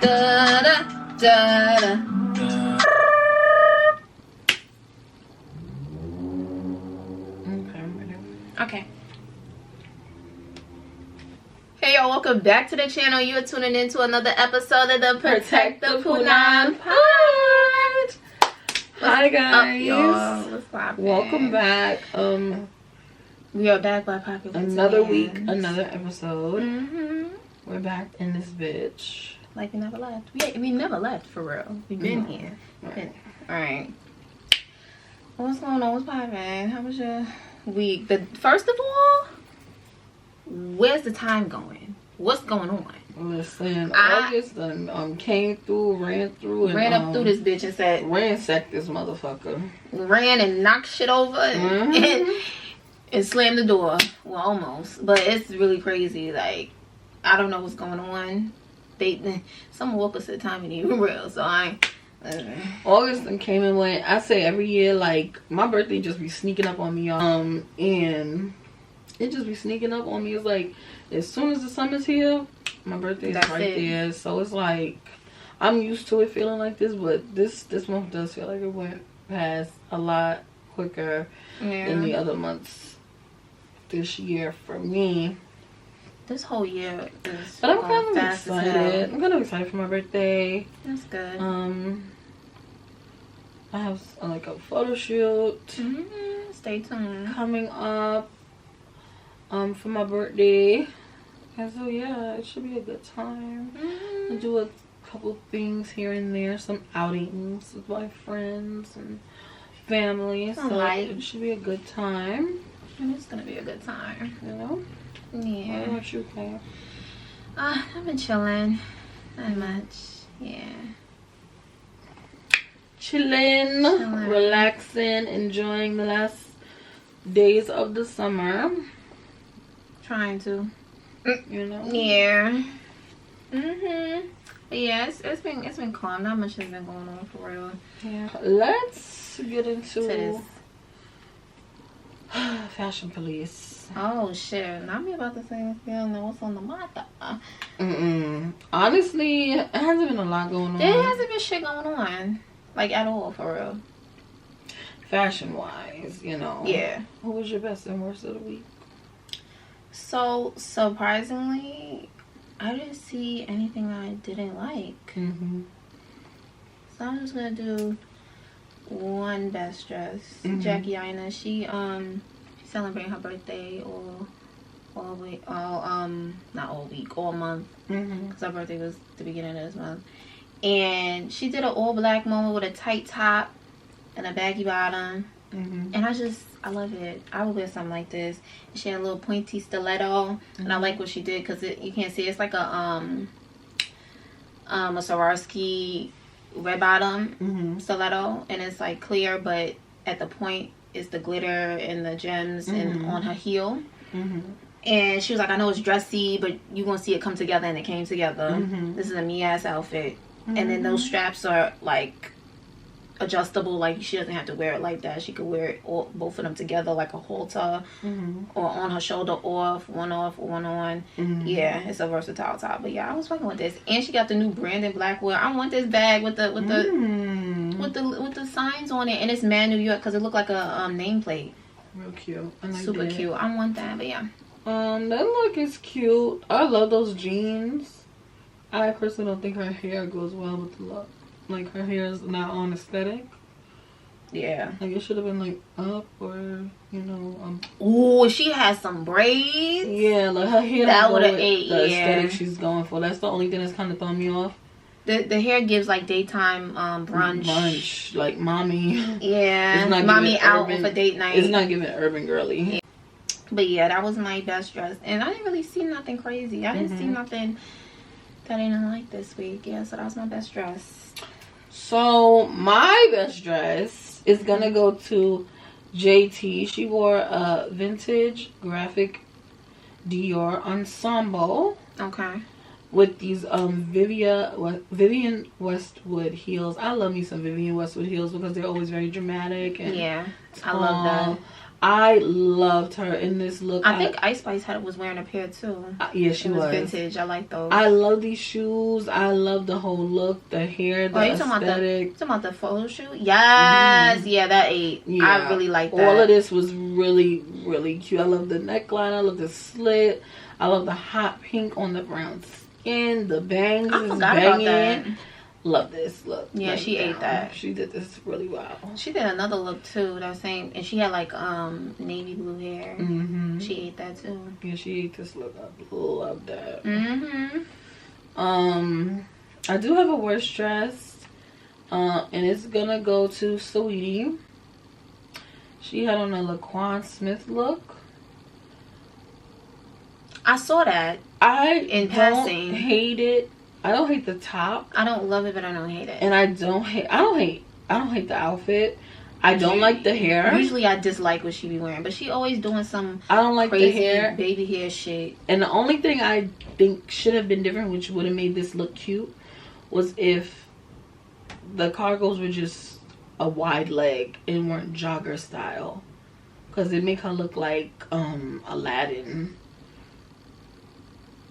Da da da da. Okay. Hey y'all, welcome back to the channel. You are tuning into another episode of the Protect the PUNAN Pod. Hi guys. Y'all? What's poppin'? Welcome back. We are back by popular another demand. week, another episode. Mm-hmm. We're back in this bitch. Like we never left. We never left for real. We've been here. Right. Alright. What's going on? What's poppin'? How was your week? First of all, where's the time going? What's going on? Listen, August done came through, ran through, and ran up through this bitch and said, ransacked this motherfucker. Ran and knocked shit over and slammed the door. Well, almost, but it's really crazy. Like, I don't know what's going on. Someone woke us at the time and even real, so I August done came and went. I say every year, like, my birthday just be sneaking up on me, and it just be sneaking up on me. It's like, as soon as the summer's here, my birthday's right there. So it's like, I'm used to it feeling like this, but this month does feel like it went past a lot quicker than the other months this year for me. This whole year is but I'm kind of excited. I'm kind of excited for my birthday. That's good. I have like a photo shoot. Stay tuned. Coming up for my birthday. And so yeah, it should be a good time. I'll do a couple things here and there, some outings with my friends and family. So it should be a good time. And it's gonna be a good time, you know. Yeah. What about you, Kay? I've been chilling. Not much. Yeah. Chilling, relaxing, enjoying the last days of the summer. Trying to. You know. Yeah. But yeah, it's been calm. Not much has been going on for real. Yeah. Let's get into this. Fashion police. Oh shit! Now me about to say what's on the mata. Honestly, it hasn't been a lot going on. There hasn't been shit going on, like at all, for real. Fashion wise, you know. Yeah. What was your best and worst of the week? So surprisingly, I didn't see anything I didn't like. So I'm just gonna do one best dress. Jackie Aina, she celebrating her birthday all month, because her birthday was the beginning of this month, and she did an all black moment with a tight top and a baggy bottom, and I love it. I would wear something like this. She had a little pointy stiletto, and I like what she did because you can't see, it's like a Swarovski red bottom stiletto, and it's like clear, but at the point is the glitter and the gems and on her heel. And she was like, I know it's dressy, but you gonna see it come together, and it came together. This is a me ass outfit. And then those straps are like adjustable, like she doesn't have to wear it like that. She could wear it both of them together like a halter, or on her shoulder, one off or one on. Yeah, it's a versatile top. But yeah, I was fucking with this. And she got the new Brandon Blackwell. I want this bag with the signs on it, and it's Man New York because it looked like a nameplate. Real cute. Super cute. I want that. But yeah, that look is cute. I love those jeans. I personally don't think her hair goes well with the look. Like, her hair is not on aesthetic. Yeah. Like, it should have been, like, up or, you know, Ooh, she has some braids. Yeah, like, her hair that would have ate. The aesthetic she's going for. That's the only thing that's kind of throwing me off. The hair gives, like, daytime brunch. Like, mommy. Yeah. Mommy out for date night. It's not giving urban girly. Yeah. But, yeah, that was my best dress. And I didn't really see nothing crazy. I didn't see nothing that I didn't like this week. Yeah, so that was my best dress. So my best dress is gonna go to JT. She wore a vintage graphic Dior ensemble. Okay. With these Vivienne Westwood heels. I love me some Vivienne Westwood heels because they're always very dramatic and yeah, tall. I love that. I loved her in this look. I think Ice Spice was wearing a pair too. Yeah, she was. Vintage. I like those. I love these shoes. I love the whole look, the hair, the aesthetic. You talking about the photo shoot? Yes. Yeah, that ate. Yeah. I really like that. All of this was really, really cute. I love the neckline. I love the slit. I love the hot pink on the brown skin. The bangs I is forgot banging. about that. Love this look. Yeah, she ate that. She did this really well. She did another look too, that same, and she had like navy blue hair. She ate that too. Yeah, she ate this look up. Love that. I do have a worst dress, and it's gonna go to Sweetie. She had on a Laquan Smith look. I saw that. In passing. Hate it. I don't hate the top. I don't love it, but I don't hate it. And I don't hate the outfit. I don't like the hair. Usually I dislike what she be wearing, but she always doing some I don't like crazy the hair. Baby hair shit. And the only thing I think should have been different, which would have made this look cute, was if the cargos were just a wide leg and weren't jogger style. Because it make her look like Aladdin.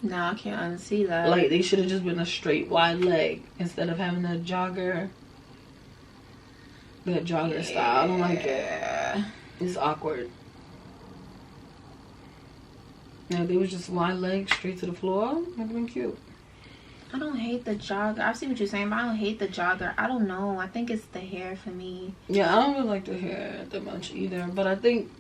No, I can't unsee that. Like, they should have just been a straight wide leg instead of having a jogger. That jogger style. I don't like it. It's awkward. Now, if they was just wide legs straight to the floor, it would have been cute. I don't hate the jogger. I see what you're saying, but I don't hate the jogger. I don't know. I think it's the hair for me. Yeah, I don't really like the hair that much either. But I think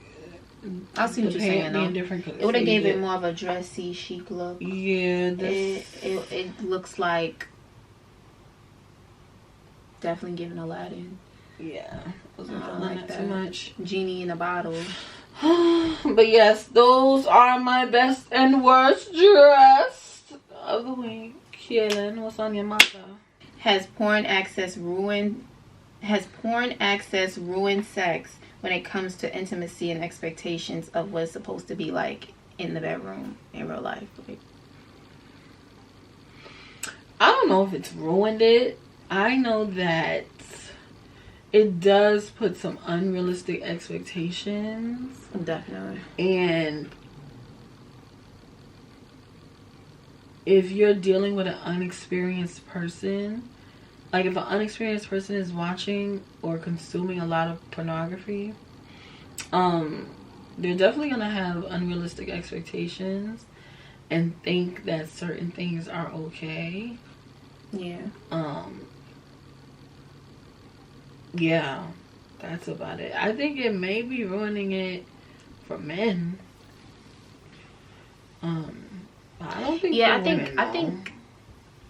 I see what you're saying, though. It would have gave it more of a dressy, chic look. Yeah, it looks like definitely giving Aladdin. Yeah, I don't like that too much. Genie in a bottle. But yes, those are my best and worst dressed of the week. Kielin, what's on your mata? Has porn access ruined sex when it comes to intimacy and expectations of what it's supposed to be like in the bedroom in real life? I don't know if it's ruined it. I know that it does put some unrealistic expectations. Definitely. And if you're dealing with an unexperienced person, like if an unexperienced person is watching or consuming a lot of pornography, they're definitely gonna have unrealistic expectations and think that certain things are okay. Yeah. Yeah, that's about it. I think it may be ruining it for men. I don't think. Yeah,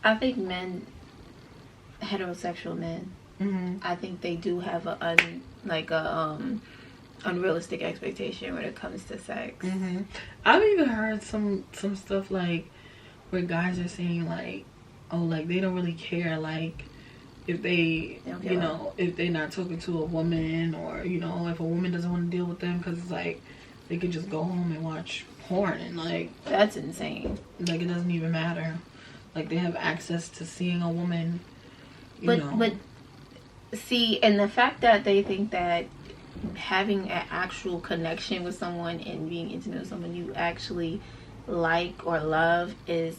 I think men, heterosexual men, I think they do have a unrealistic expectation when it comes to sex. I've even heard some stuff like where guys are saying like, oh, like they don't really care, like if they if they're not talking to a woman, or if a woman doesn't want to deal with them, because it's like they could just go home and watch porn, and like that's insane. Like it doesn't even matter. Like they have access to seeing a woman. But see, and the fact that they think that having an actual connection with someone and being intimate with someone you actually like or love is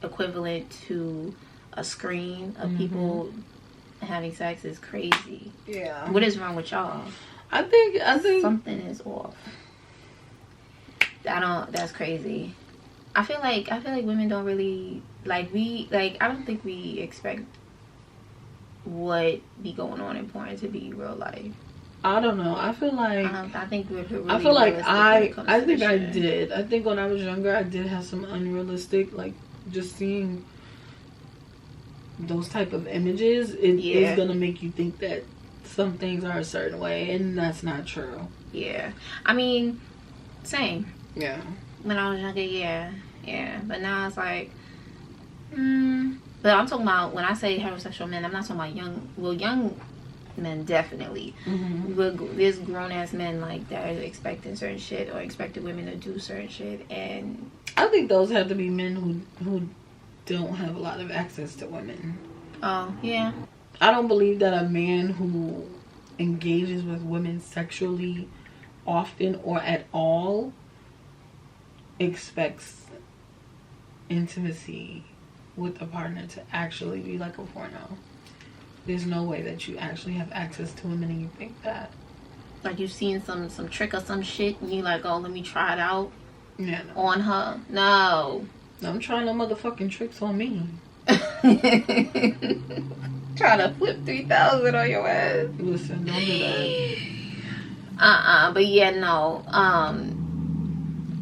equivalent to a screen of people having sex is crazy. Yeah. What is wrong with y'all? I think something is off. That's crazy. I feel like women don't really I don't think we expect what be going on in porn to be real life. I don't know. I feel like I think we're really I feel like I think I did. I think when I was younger I did have some unrealistic, like just seeing those type of images is gonna make you think that some things are a certain way, and that's not true. Yeah, I mean, same. Yeah. When I was younger, yeah, but now it's like, but I'm talking about when I say heterosexual men, I'm not talking about young men definitely. There's grown ass men like that are expecting certain shit or expecting women to do certain shit, and I think those have to be men who don't have a lot of access to women. Oh, yeah. I don't believe that a man who engages with women sexually often or at all expects intimacy with a partner to actually be like a porno. There's no way that you actually have access to him and you think that. Like you've seen some trick or some shit and you like, oh, let me try it out. Yeah, no. On her. No. I'm trying no motherfucking tricks on me. Try to flip 3,000 on your ass. Listen, don't do that. But yeah, no.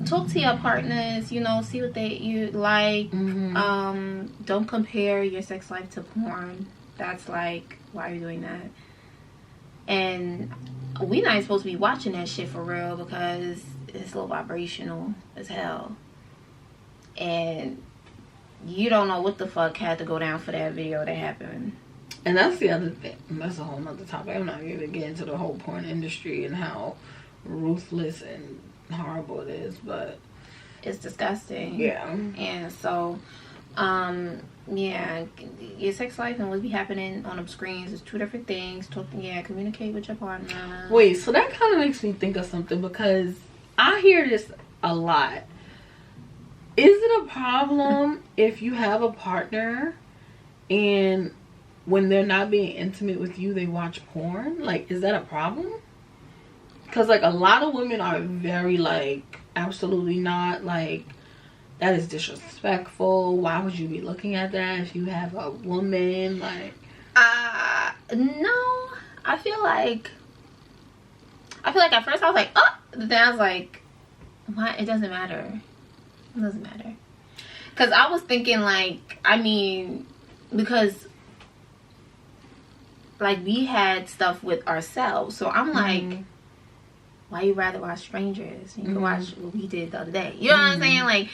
Talk to your partners, you know, see what you like. Don't compare your sex life to porn. That's like, why are you doing that? And we not supposed to be watching that shit for real because it's low vibrational as hell. And you don't know what the fuck had to go down for that video to happen. And that's the other thing. That's a whole nother topic. I'm not going to get into the whole porn industry and how ruthless and horrible it is, but it's disgusting. Yeah. And so, yeah, your sex life and what be happening on the screens is two different things. Communicate with your partner. Wait, so that kind of makes me think of something because I hear this a lot. Is it a problem if you have a partner and when they're not being intimate with you, they watch porn? Like, is that a problem? Because, like, a lot of women are very, like, absolutely not. Like, that is disrespectful. Why would you be looking at that if you have a woman? Like, no. I feel like at first I was like, oh. Then I was like, why? It doesn't matter. It doesn't matter. Because I was thinking, like, I mean, because, like, we had stuff with ourselves. So I'm like, why you rather watch strangers? You can watch what we did the other day. You know what I'm saying? Like,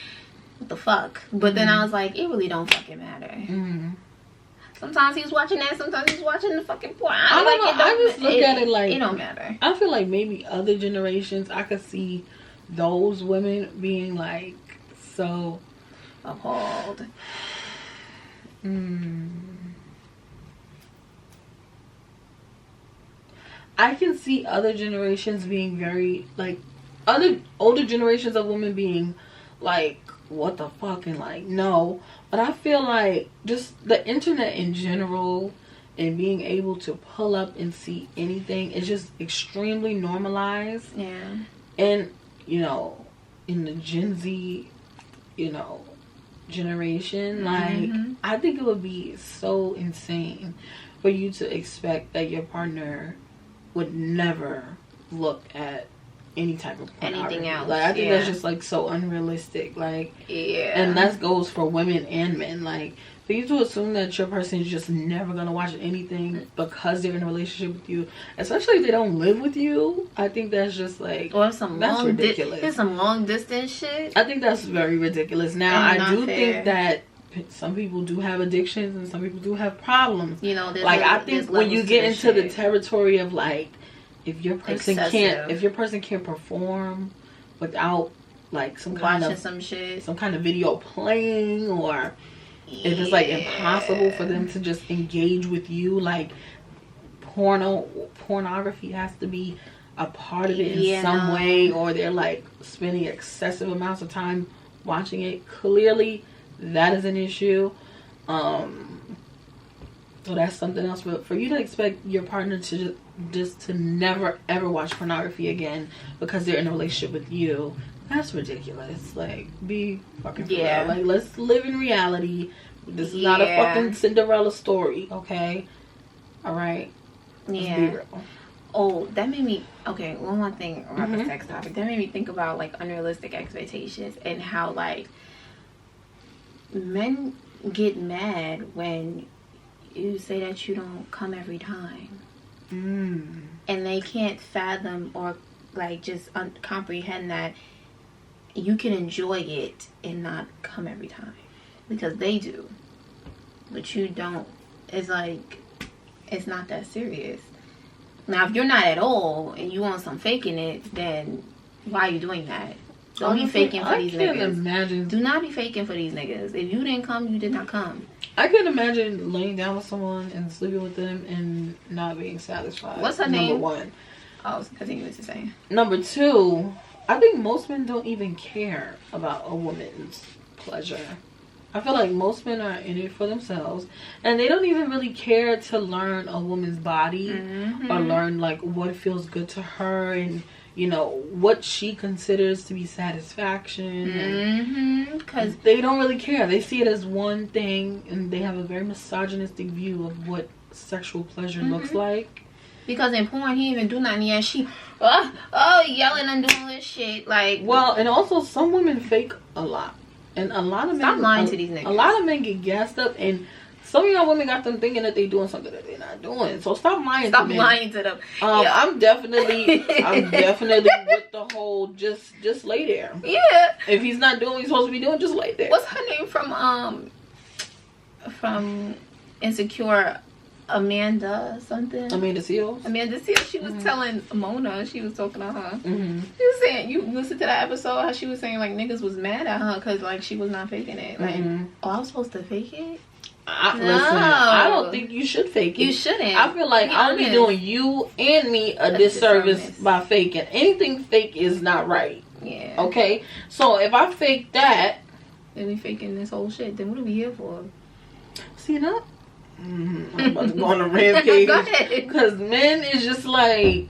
what the fuck? But then I was like, it really don't fucking matter. Sometimes he's watching that. Sometimes he's watching the fucking porn. I don't know. I just look at it like, it don't matter. I feel like maybe other generations, I could see those women being, like, so appalled. I can see other generations being very, like, other older generations of women being like, what the fuck, and like, no. But I feel like just the internet in general and being able to pull up and see anything is just extremely normalized. Yeah. And, you know, in the Gen Z, you know, generation, like, I think it would be so insane for you to expect that your partner would never look at any type of anything else. Like, I think that's just, like, so unrealistic. Like, yeah. And that goes for women and men. Like, for you to assume that your person is just never gonna watch anything because they're in a relationship with you, especially if they don't live with you, I think that's just, like, or some that's ridiculous. There's some long distance shit. I think that's very ridiculous. Now, I do think that some people do have addictions and some people do have problems. You know, like, I think when you get into the territory of, like, if your person can't perform without, like, some kind of video playing, or if it's, like, impossible for them to just engage with you, like, pornography has to be a part of it in some way, or they're, like, spending excessive amounts of time watching it. Clearly that is an issue. So that's something else. But for you to expect your partner to just to never ever watch pornography again because they're in a relationship with you, that's ridiculous. Like, be fucking for real. Like, let's live in reality. This is not a fucking Cinderella story, okay? All right. Let's be real. Oh, that made me, okay, one more thing about the sex topic. That made me think about, like, unrealistic expectations and how, like, men get mad when you say that you don't come every time. And they can't fathom or, like, just comprehend that you can enjoy it and not come every time. Because they do. But you don't. It's like, it's not that serious. Now, if you're not at all and you want some faking it, then why are you doing that? Don't be faking for these niggas. Do not be faking for these niggas. If you didn't come, you did not come. I can't imagine laying down with someone and sleeping with them and not being satisfied. What's her name? Number one. Oh, continue what you're saying. Number 2, I think most men don't even care about a woman's pleasure. I feel like most men are in it for themselves, and they don't even really care to learn a woman's body or learn like what feels good to her, and you know what she considers to be satisfaction. Because they don't really care. They see it as one thing, and they have a very misogynistic view of what sexual pleasure looks like. Because in porn, he even do nothing yet. She, yelling and doing this shit. Like, well, and also some women fake a lot. And a lot of men, stop lying to these niggas. A lot of men get gassed up, and some of y'all women got them thinking that they doing something that they're not doing. So stop lying. Stop lying to them. Yeah. I'm definitely with the whole just lay there. Yeah. If he's not doing what he's supposed to be doing, just lay there. What's her name from Insecure? Amanda Seales. Amanda Seales. She was telling Mona, she was talking to her. She was saying, you listened to that episode, how she was saying like niggas was mad at her because like she was not faking it. Like, oh, I was supposed to fake it? Listen, I don't think you should fake it. You shouldn't. I feel like I'll be doing you and me a disservice by faking. Anything fake is not right. Yeah. Okay? So if I fake that, and we faking this whole shit, then what are we here for? See that? I'm about to go on a rampage. Go ahead. Because men is just like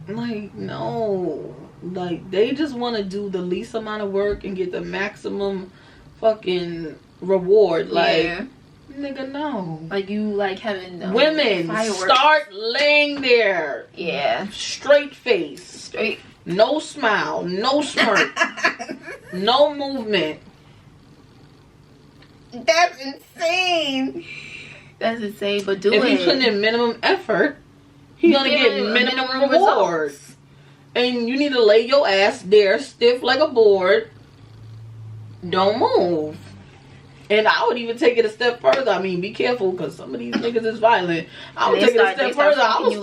no. Like, they just want to do the least amount of work and get the maximum fucking reward. Like, nigga, no. Like, you like having women fireworks. Start laying there. Yeah. Straight face. No smile. No smirk. No movement. That's insane. That's insane, but do if it. If he's putting in minimum effort, he's gonna get minimum rewards. Results. And you need to lay your ass there, stiff like a board. Don't move. And I would even take it a step further. I mean, be careful, because some of these niggas is violent. I would take it a step further. I would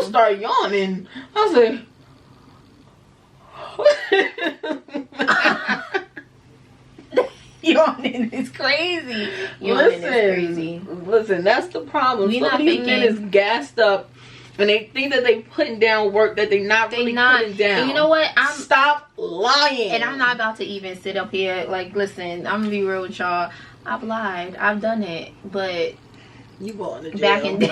start yawning. I was like... Yawning is crazy. Listen, that's the problem. Some of these men is gassed up, and they think that they putting down work that they not putting down. And you know what? Stop lying. And I'm not about to even sit up here. Like, listen, I'm gonna be real with y'all. I've lied. I've done it, but you going to jail. Back in the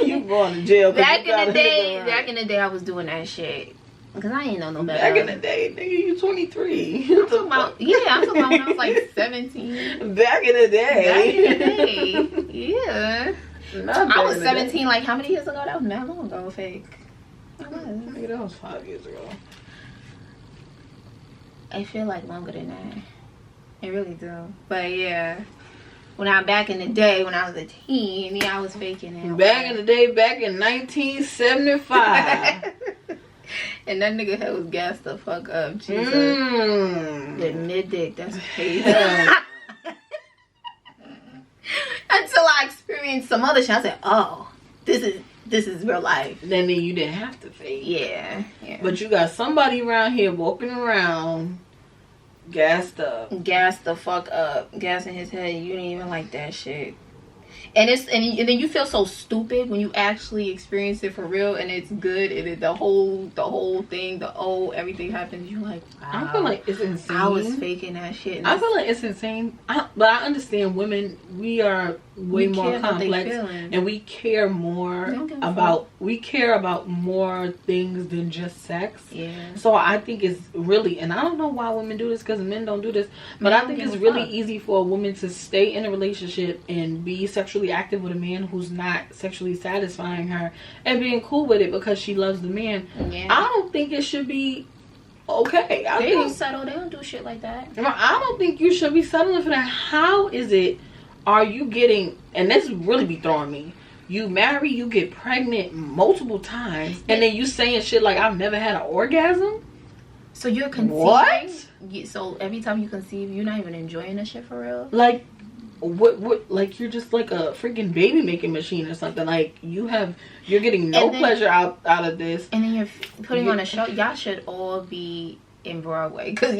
you going to jail. Back in the day, I was doing that shit. Because I ain't know no better. Back in the day, nigga, you 23. I'm talking about when I was like 17. Back in the day. Yeah. I was 17 like how many years ago? That was not long ago, fake. Nigga, that was 5 years ago. I feel like longer than that. I really do. But yeah. Back in the day, when I was a teen, I was faking it. Back in the day, back in 1975. And that nigga head was gassed the fuck up. Jesus. With mid-dick. That's crazy. Until I experienced some other shit. I said, oh, this is real life. Then you didn't have to fake. Yeah. But you got somebody around here walking around gassed up. Gassed the fuck up. Gassing his head. You didn't even like that shit. And then you feel so stupid when you actually experience it for real, and it's good, and the whole thing, everything happens. You're like, wow. I feel like it's insane. I was faking that shit. I feel like it's insane. But I understand women. We are way more complex, and we care more about more things than just sex. Yeah. So I think it's really, and I don't know why women do this, because men don't do this, but I think it's really easy for a woman to stay in a relationship and be sexually active with a man who's not sexually satisfying her and being cool with it because she loves the man. Yeah. I don't think it should be okay. They don't settle. They don't do shit like that. I don't think you should be settling for that. How is it? Are you getting? And this really be throwing me. You marry, you get pregnant multiple times, and then you saying shit like, "I've never had an orgasm." So you're conceiving. What? So every time you conceive, you're not even enjoying the shit for real. Like. What like you're just like a freaking baby making machine or something. Like you're getting no pleasure out of this, and then you're putting on a show. Y'all should all be in Broadway, because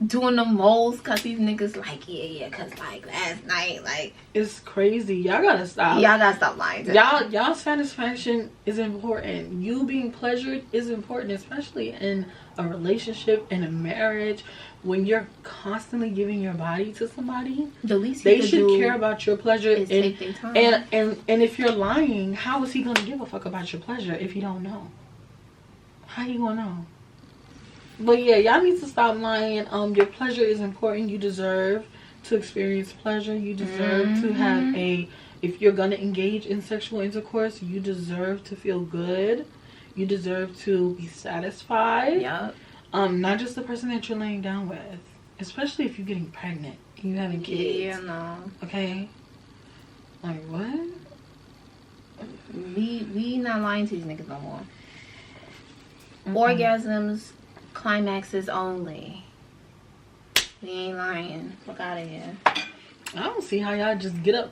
doing the most because these niggas like, yeah, because like last night, like. It's crazy. Y'all gotta stop. Y'all gotta stop lying to y'all satisfaction is important. You being pleasured is important, especially in a relationship, in a marriage. When you're constantly giving your body to somebody, the least they should care about your pleasure. Is take their time. And if you're lying, how is he gonna give a fuck about your pleasure if you don't know? How you gonna know? But yeah, y'all need to stop lying. Your pleasure is important. You deserve to experience pleasure. You deserve to have if you're gonna engage in sexual intercourse, you deserve to feel good. You deserve to be satisfied. Yep. Not just the person that you're laying down with, especially if you're getting pregnant and you having kids. Yeah, no. Okay. Like what? We not lying to these niggas no more. Orgasms, climaxes only. We ain't lying. Fuck out of here. I don't see how y'all just get up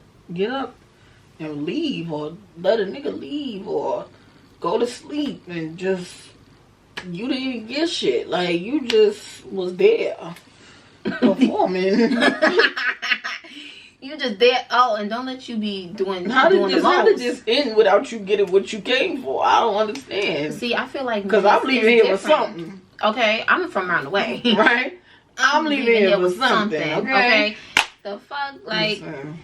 and leave, or let a nigga leave, or go to sleep and just, you didn't even get shit. Like, you just was there performing. You just there. Oh, and don't let you be doing. How did this end without you getting what you came for? I don't understand. See, I feel like because I'm leaving here with something. Okay, I'm from around the way. Right. I'm leaving here with something. Okay. The fuck, like. Listen.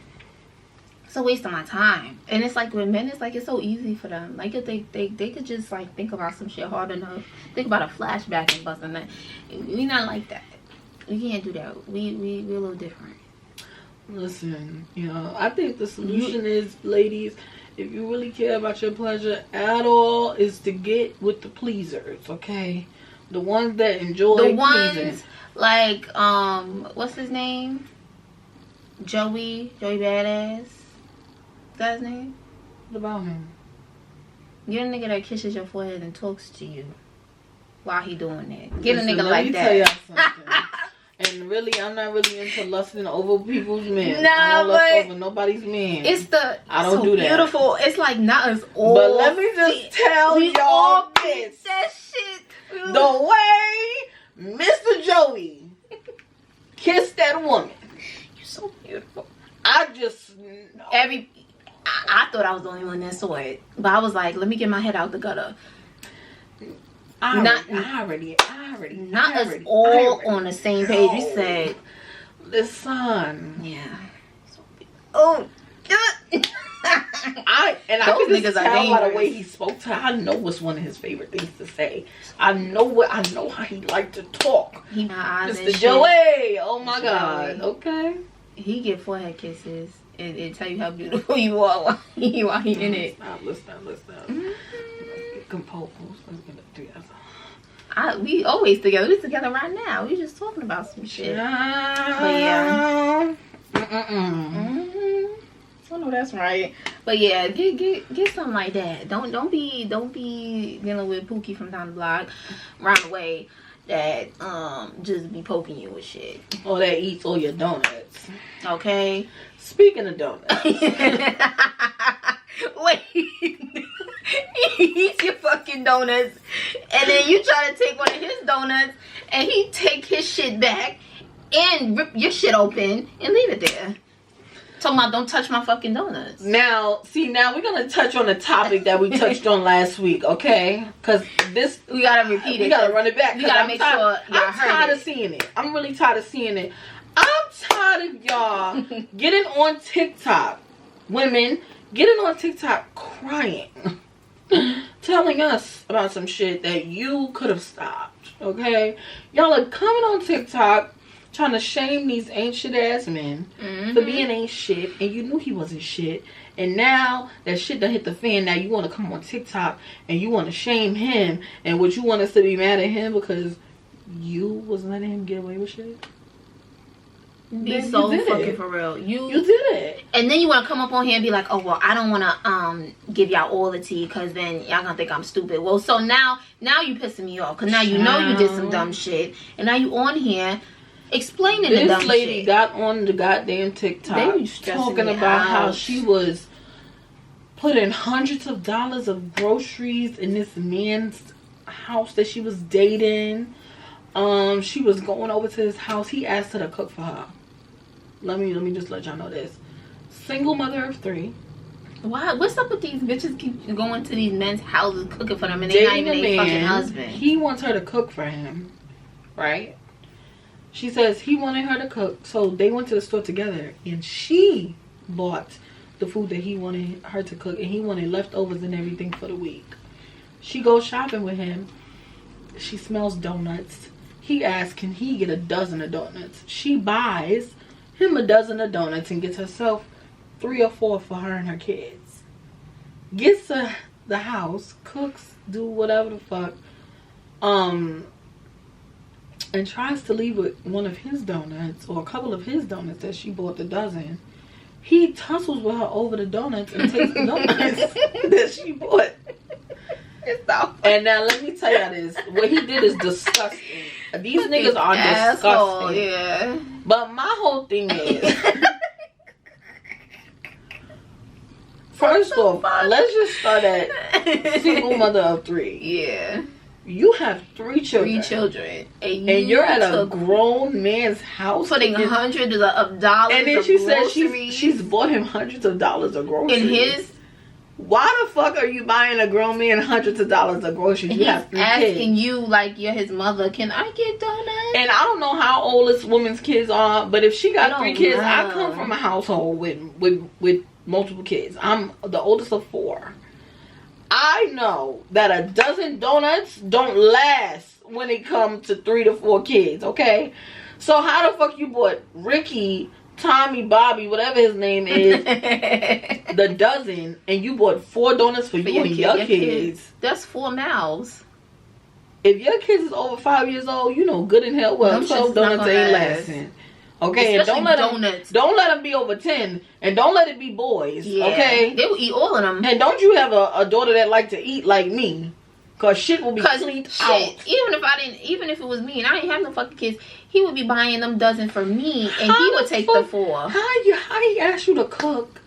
It's a waste of my time. And it's like with men, it's like it's so easy for them. Like if they could just like think about some shit hard enough, think about a flashback and busting that. We not like that. We can't do that. We're a little different. Listen, I think the solution is, ladies, if you really care about your pleasure at all, is to get with the pleasers, okay? The ones that enjoy the pleasing. Ones like what's his name? Joey Badass. Is that his name? What about him? Get a nigga that kisses your forehead and talks to you while he doing that. Get a nigga like that. Tell y'all something. And really, I'm not really into lusting over people's men. Nah, I don't lust over nobody's men. I don't do that. Beautiful. It's like not as old. But let me just tell y'all this. That shit. The way Mr. Joey kissed that woman. You're so beautiful. I just know. I thought I was the only one that saw it, but I was like, let me get my head out the gutter. Not us all on the same page. We said, listen. Yeah. Oh. I can just tell by the way he spoke to her. I know what's one of his favorite things to say. I know how he liked to talk. Mr. Joey. Oh my God. Okay. He get forehead kisses and tell you how beautiful you are while he in it. Stop. Listen. Compose. Let's get it together. We always together. We together right now. We just talking about some shit. But yeah. I know that's right. But yeah, get something like that. Don't be dealing with Pookie from down the block, around the way, that just be poking you with shit. Or that eats all your donuts. Okay. Speaking of donuts. Wait. He eats your fucking donuts, and then you try to take one of his donuts, and he take his shit back and rip your shit open and leave it there. Talking about don't touch my fucking donuts. Now we're gonna touch on the topic that we touched on last week, okay? Because this we gotta repeat it. We gotta run it back. We gotta make sure I'm tired of seeing it. I'm really tired of seeing it. I'm tired of y'all getting on TikTok, women getting on TikTok crying, telling us about some shit that you could have stopped, okay? Y'all are coming on TikTok trying to shame these ain't shit ass men for being ain't shit, and you knew he wasn't shit, and now that shit done hit the fan. Now you want to come on TikTok and you want to shame him, and what you want us to be mad at him because you was letting him get away with shit? Be so fucking for real. You did it. And then you want to come up on here and be like, oh, well, I don't want to give y'all all the tea because then y'all going to think I'm stupid. Well, so now you pissing me off because now you know you did some dumb shit. And now you on here explaining the dumb shit. This lady got on the goddamn TikTok talking about how she was putting hundreds of dollars of groceries in this man's house that she was dating She was going over to his house. He asked her to cook for her. Let me just let y'all know this. Single mother of 3. Why? What's up with these bitches keep going to these men's houses cooking for them and they're not even a fucking husband? He wants her to cook for him, right? She says he wanted her to cook, so they went to the store together, and she bought the food that he wanted her to cook, and he wanted leftovers and everything for the week. She goes shopping with him. She smells donuts. He asks, can he get a dozen of donuts? She buys him a dozen of donuts and gets herself 3 or 4 for her and her kids. Gets to the house, cooks, do whatever the fuck, and tries to leave with one of his donuts or a couple of his donuts that she bought the dozen. He tussles with her over the donuts and takes the donuts that she bought. And now let me tell y'all this. What he did is disgusting. These niggas are disgusting. Yeah. But my whole thing is, first off, let's just start at single mother of 3. Yeah. You have 3 children. 3 children. And you're at a grown man's house. Putting hundreds of dollars. And then she said she's bought him hundreds of dollars of groceries. In his. Why the fuck are you buying a grown man hundreds of dollars of groceries? You have 3 kids. Asking you like you're his mother, can I get donuts? And I don't know how old this woman's kids are, but if she got 3 kids, I come from a household with multiple kids. I'm the oldest of 4. I know that a dozen donuts don't last when it comes to 3 to 4 kids, okay? So how the fuck you bought Ricky, Tommy, Bobby, whatever his name is, the dozen, and you bought 4 donuts for you and your kids? That's 4 mouths. If your kids is over 5 years old, you know good and hell well 12 donuts ain't lasting. Okay, especially and don't let them be over 10, and don't let it be boys. Yeah, okay, they will eat all of them. And don't you have a daughter that like to eat like me? Cause shit will be cleaned out. Even if it was me and I didn't have no fucking kids, he would be buying them dozen for me, and he would take the 4. How he ask you to cook,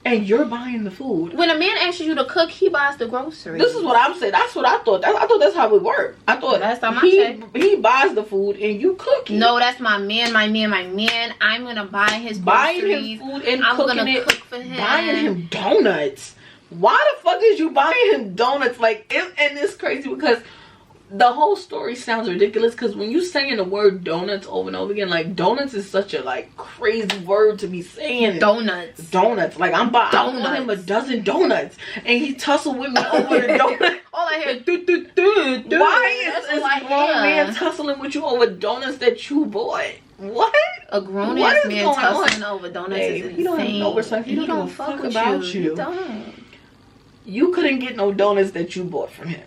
and you're buying the food? When a man asks you to cook, he buys the groceries. This is what I'm saying. That's what I thought. I thought that's how it worked. I thought last time he buys the food and you cook it. No, that's my man. I'm gonna buy his groceries. Buying him food and cooking it. Cook for him. Buying him donuts. Why the fuck is you buying him donuts? Like, and it's crazy because the whole story sounds ridiculous because when you saying the word donuts over and over again, like donuts is such a like crazy word to be saying. Donuts. Like I bought him a dozen donuts and he tussled with me over the donut. All I hear Why is this grown man tussling with you over donuts that you bought? What? A grown ass man tussling over donuts is insane. He don't have no respect. He don't fuck about you. He don't. You couldn't get no donuts that you bought from him.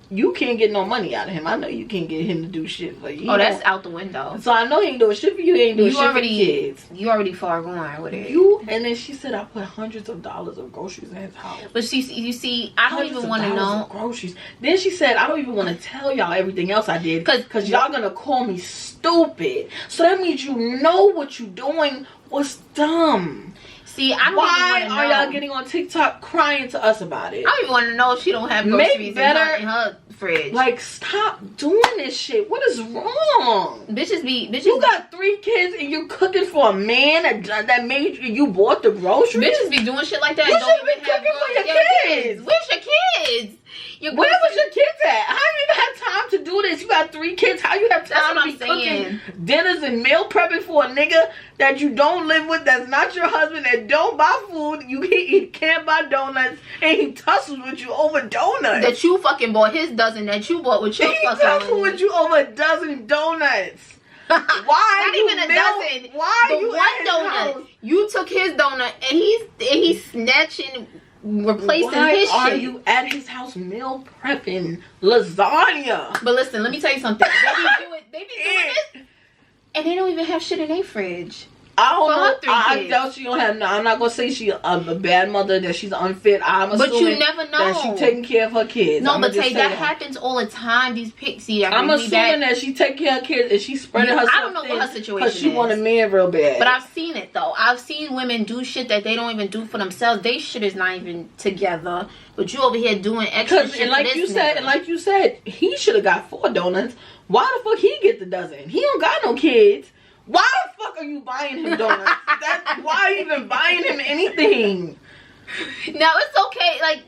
You can't get no money out of him. I know you can't get him to do shit for you. Oh, that's out the window. So I know he ain't doing shit for you. He ain't doing shit for kids. You already far gone with it. And then she said I put hundreds of dollars of groceries in his house. But you see, I don't even want to know groceries. Then she said I don't even want to tell y'all everything else I did because y'all gonna call me stupid. So that means you know what you doing was dumb. See, I don't Why even know. Are y'all getting on TikTok crying to us about it? I don't even want to know if she don't have groceries in her fridge. Like, stop doing this shit. What is wrong? Bitches. You got 3 kids and you're cooking for a man that made you bought the groceries? Bitches be doing shit like that. You should be cooking for your kids. Where's your kids? Where was your kids at? How you even have time to do this? You got 3 kids. How you have time to be cooking dinners and meal prepping for a nigga that you don't live with, that's not your husband, that don't buy food, he can't buy donuts, and he tussles with you over donuts. That you fucking bought his dozen that you bought with your fucking money. He tussles with you over a dozen donuts. Why? Not even a dozen. Why the one donut? House? You took his donut and he's snatching, replacing his shit. Why are you at his house meal prepping lasagna? But listen, let me tell you something. They be doing this, and they don't even have shit in their fridge. I don't For know. her 3 I kids. doubt she don't have. I'm not gonna say she a bad mother, that she's unfit. I'm assuming But you never know that she taking care of her kids. No, I'ma but just say say that happens all the time. These pixies. I'm assuming that she taking care of kids and she spreading herself. I don't know what her situation because she want a man real bad. But I've seen it though. I've seen women do shit that they don't even do for themselves. They shit is not even together. But you over here doing extra shit. And like you said, he should have got 4 donuts. Why the fuck he get the dozen? He don't got no kids. Why the fuck are you buying him donuts? Why even buying him anything? Now it's okay. Like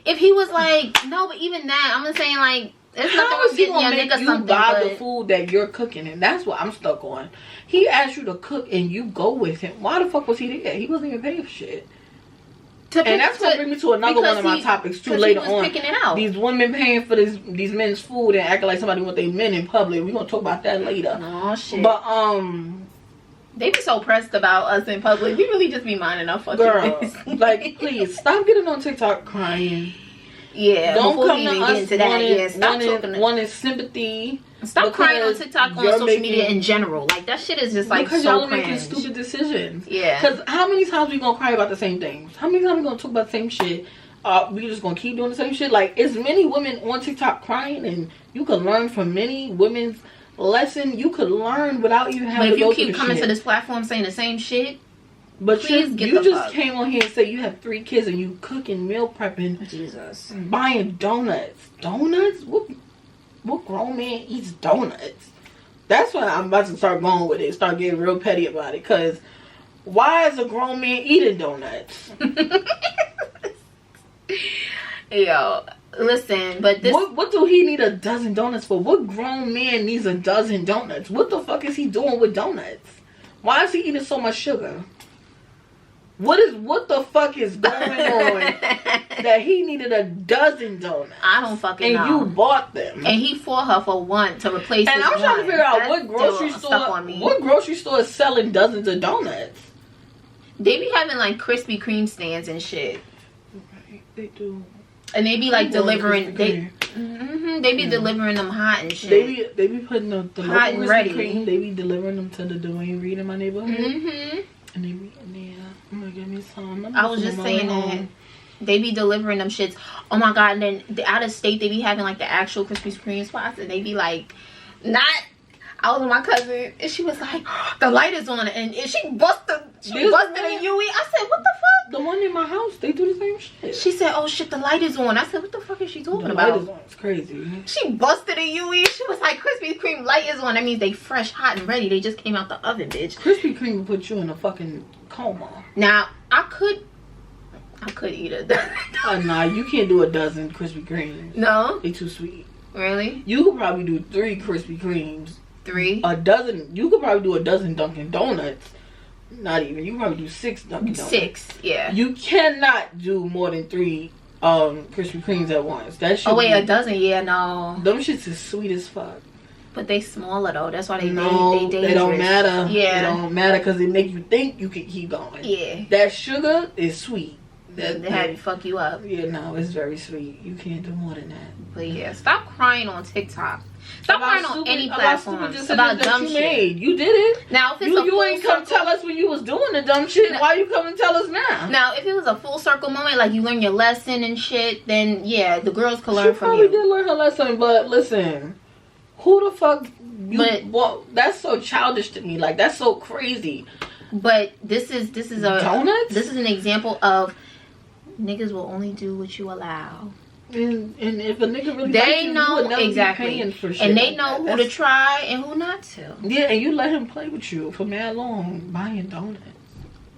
if he was like no, but even that, I'm just saying like. It's How is he gonna make you buy the food that you're cooking? And that's what I'm stuck on. He asked you to cook and you go with him. Why the fuck was he there? He wasn't even paying for shit. And that's gonna bring me to another one of my topics too later on. Picking it out. These women paying for these men's food and acting like somebody want their men in public. We're gonna talk about that later. Oh shit. But they be so pressed about us in public. We really just be minding our fucking business. Like please stop getting on TikTok crying. Yeah, don't before come we to even us get into that. Yeah, stop talking. One is sympathy. Stop crying on TikTok, on social media in general. Like that shit is just like because so y'all cringe. making stupid decisions. Yeah. Because how many times we gonna cry about the same things? How many times we gonna talk about the same shit? We just gonna keep doing the same shit? Like, it's many women on TikTok crying, and you can learn from many women's lesson. You could learn without even having to go through the shit. But if you keep coming to this platform saying the same shit. But you just came on here and said you have 3 kids and you cooking, meal prepping, Jesus, buying donuts. Donuts? What grown man eats donuts? That's why I'm about to start going with it. Start getting real petty about it. Cause why is a grown man eating donuts? Yo, listen, but this. What do he need a dozen donuts for? What grown man needs a dozen donuts? What the fuck is he doing with donuts? Why is he eating so much sugar? What the fuck is going on that he needed a dozen donuts? I don't fucking know. And you bought them. And he fought her for one to replace. And I'm trying to figure out what grocery store is selling dozens of donuts. They be having like Krispy Kreme stands and shit. Right, they do. And they be like delivering. They be delivering them hot and shit. They be putting the hot and ready. Cream, they be delivering them to the Dwayne Reed in my neighborhood. And they be I'm gonna give me some. I was just saying that they be delivering them shits. Oh my god! And then out of state, they be having like the actual Krispy Kreme spots, and they be like, not. I was with my cousin, and she was like, the light is on, and she busted a UE. I said, what the fuck? The one in my house, they do the same shit. She said, oh shit, the light is on. I said, what the fuck is she talking about? The light is on. It's crazy. She busted a UE. She was like, Krispy Kreme light is on. That means they fresh, hot, and ready. They just came out the oven, bitch. Krispy Kreme will put you in a fucking coma. Now, I could eat a dozen. Nah, you can't do a dozen Krispy Kremes. No? They too sweet. Really? You could probably do 3 Krispy Kremes. 3? A dozen. You could probably do a dozen Dunkin' Donuts. Not even. You could probably do 6 Dunkin' Donuts. 6, yeah. You cannot do more than 3 Krispy Kremes at once. That shit. Oh wait, a dozen? Yeah, no. Them shits is sweet as fuck. But they smaller though. That's why they dangerous. They don't matter. Yeah. They don't matter because they make you think you can keep going. Yeah. That sugar is sweet. They have you fuck you up. Yeah, no, it's very sweet. You can't do more than that. But yeah, stop crying on TikTok. Stop crying on any platform about dumb shit. You did it. Now, if it's you ain't come tell us when you was doing the dumb shit. Why you come and tell us now? Now, if it was a full circle moment, like you learn your lesson and shit, then yeah, the girls could learn from you. She probably did learn her lesson, but listen, who the fuck? That's so childish to me. Like that's so crazy. But this is a donuts. This is an example of niggas will only do what you allow. And if a nigga really they you, know you would never exactly be paying for shit and they like know that. who to try and who not to. Yeah, and you let him play with you for mad long buying donuts.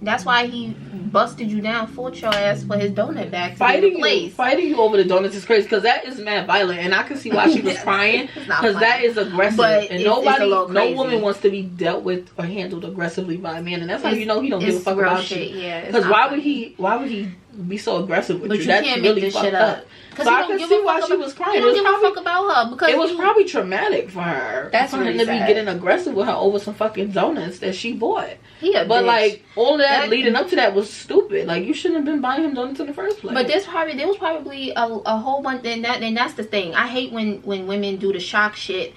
That's why he busted you down, fought your ass for his donut bag. Fighting you over the donuts is crazy because that is mad violent, and I can see why she was crying because that is aggressive, but and no woman wants to be dealt with or handled aggressively by a man, and that's how you know he don't give a fuck about shit. you. Yeah, because why would he be so aggressive with you? That's can't really make this fucked shit up. So I can see why she was crying. He don't give a fuck about her because it was probably traumatic for her. That's for him to be getting aggressive with her over some fucking donuts that she bought. But like all that leading up to that was stupid. Like you shouldn't have been buying him donuts in the first place. But there was probably a whole bunch. And that's the thing. I hate when women do the shock shit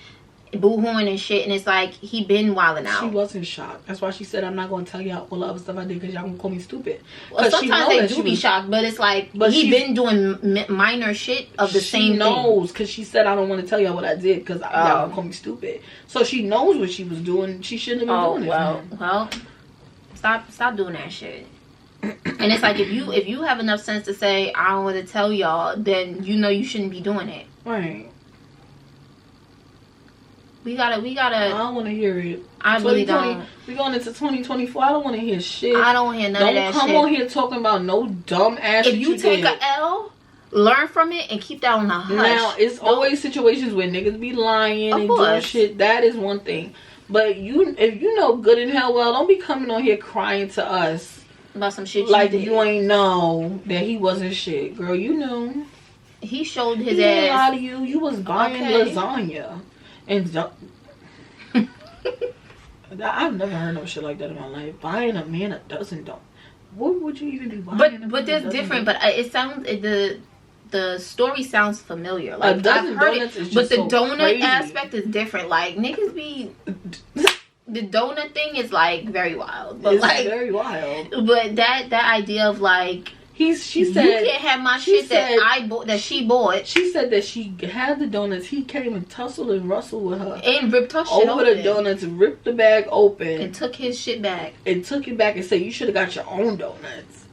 boo-hooing and shit, and it's like he been wilding out. She wasn't shocked. That's why she said, I'm not going to tell y'all all the other stuff I did because y'all gonna call me stupid. Well, sometimes they do be shocked, but it's like, but he been doing minor shit of the same thing. She knows, because she said, I don't want to tell y'all what I did because y'all gonna call me stupid. So she knows what she was doing. She shouldn't have been doing it. Well, stop doing that shit. And it's like, if you have enough sense to say, I don't want to tell y'all, then you know you shouldn't be doing it. Right. We gotta. I don't want to hear it. I really don't. We going into 2024. I don't want to hear shit. I don't want to hear none of that shit. Don't come on here talking about no dumb ass shit. If you take a L, learn from it and keep that on the hush. Now, it's always situations where niggas be lying and doing shit. That is one thing. But if you know good and hell well, don't be coming on here crying to us about some shit like you ain't know that he wasn't shit. Girl, you know. He showed his ass. He didn't lie to you. You was buying lasagna. And I've never heard no shit like that in my life. Buying a man a dozen donuts. What would you even be buying? But there's different. But it sounds the story sounds familiar. Like a dozen donuts is just but the so donut crazy. aspect is different. Like niggas be the donut thing is like very wild. But it's like very wild. But that idea of like. She said you can't have my shit that she bought. She said that she had the donuts. He came and tussled and rustled with her and ripped her shit over the donuts, ripped the bag open, and took his shit back. And took it back and said, "You should have got your own donuts."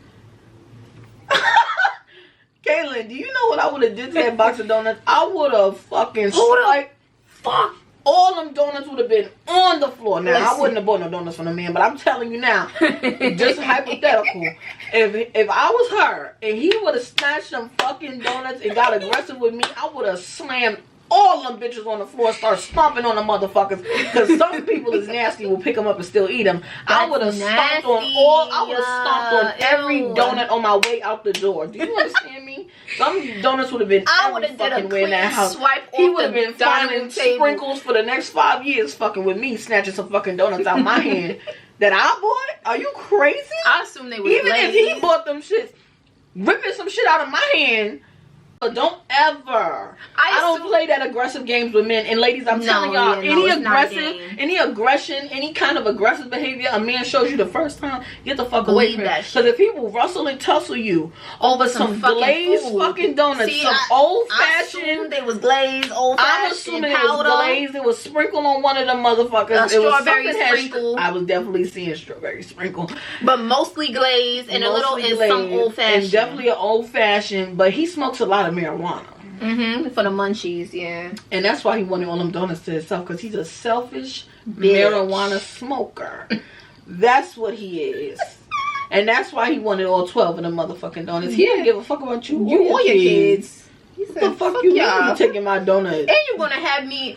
Caitlin, do you know what I would have did to that box of donuts? I would have fucking fuck. All them donuts would have been on the floor. Now, I wouldn't have bought no donuts from the man, but I'm telling you now, just hypothetical. If I was her and he would have snatched them fucking donuts and got aggressive with me, I would have slammed all them bitches on the floor, start stomping on the motherfuckers. Because some people is nasty will pick them up and still eat them. I would have stomped on every donut on my way out the door. Do you understand me? Some donuts would have been every fucking way in that house. He would have been finding sprinkles for the next 5 years fucking with me, snatching some fucking donuts out my hand that I bought. Are you crazy? I assume they were even if he bought them shits, ripping some shit out of my hand. Don't ever. I don't play that aggressive games with men. And ladies, I'm telling y'all, any aggression, any kind of aggressive behavior a man shows you the first time, get the fuck away from it. Because if he will rustle and tussle you over some glazed fucking donuts, some old fashioned. I assumed they was glazed, old fashioned. I'm assuming it was glazed. It was sprinkled on one of them motherfuckers. Strawberry sprinkle. I was definitely seeing strawberry sprinkle, but mostly glazed and a little in some old fashioned. And definitely an old fashioned. But he smokes a lot of marijuana. For the munchies, yeah. And that's why he wanted all them donuts to himself, because he's a selfish marijuana smoker. That's what he is. And that's why he wanted all 12 of them motherfucking donuts. He didn't give a fuck about you or your kids. He said, what the fuck you mean taking my donut? And you gonna have me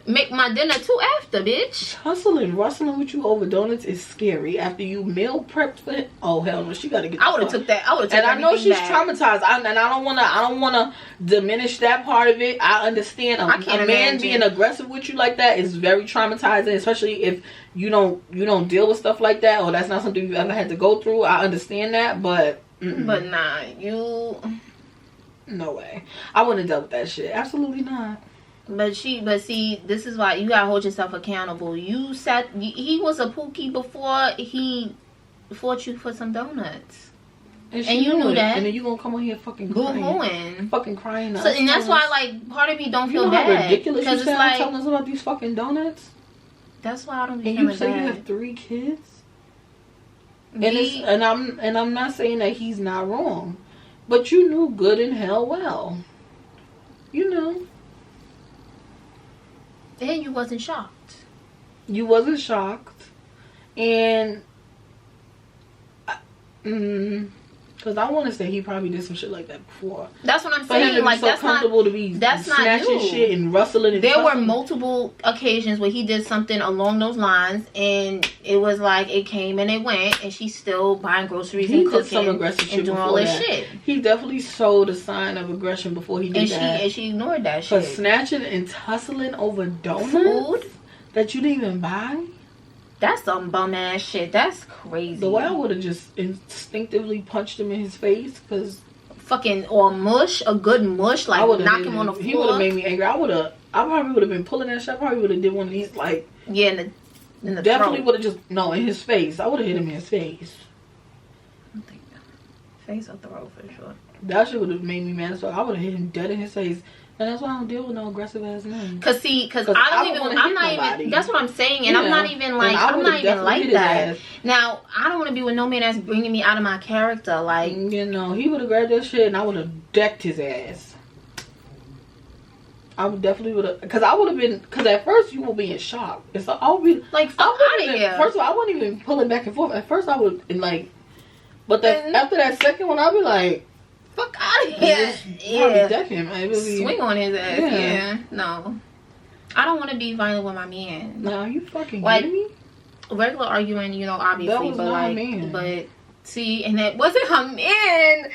make my dinner too after, bitch. Hustling, rustling with you over donuts is scary. After you meal prepped for it, oh hell no, she gotta get. I would have took that. I would have took. And I know she's traumatized. I don't wanna diminish that part of it. I understand. A man being aggressive with you like that is very traumatizing, especially if you don't deal with stuff like that, or that's not something you've ever had to go through. I understand that, but but nah, no way. I wouldn't have dealt with that shit. Absolutely not. But see, this is why you gotta hold yourself accountable. He was a pookie before he fought you for some donuts. And you knew that. And then you gonna come on here fucking crying. Fucking crying. So, and that's why, like, part of me don't feel bad. How ridiculous you sound like, telling us about these fucking donuts? That's why I don't be feeling bad. And you say you have 3 kids? And I'm not saying that he's not wrong. But you knew good and hell well. You know. And you wasn't shocked. You wasn't shocked. And because I want to say he probably did some shit like that before. That's what I'm saying. Like, that's comfortable to be snatching shit and rustling. And there were multiple occasions where he did something along those lines, and it was like it came and it went, and she's still buying groceries and cooking some aggressive shit and doing all this shit. He definitely showed a sign of aggression before he did that. And she ignored that shit. But snatching and tussling over donuts food that you didn't even buy. That's some bum ass shit. That's crazy. The way I would have just instinctively punched him in his face, because fucking or mush, a good mush, like knock him on the floor. He would have made me angry. I probably would have been pulling that shit. I probably would have did one of these like in the definitely would have just in his face. I would have hit him in his face. I think face or throat for sure. That shit would have made me mad. So I would have hit him dead in his face. And that's why I don't deal with no aggressive ass men. Cause I'm not even. That's what I'm saying, and I'm not even like I'm not even like that. Now I don't want to be with no man that's bringing me out of my character. Like he would have grabbed that shit and I would have decked his ass. I would definitely would have, cause I would have been, cause at first you will be in shock. And so I would be like, fuck out of here. First of all, I wasn't even pulling back and forth. At first I would like, but after that second one, I'd be like, fuck out of here. Yeah. Deck him. Swing on his ass. Yeah. No. I don't want to be violent with my man. No, you fucking like, kidding me? Regular arguing, obviously. That was but not like, man. But see, and it wasn't her man.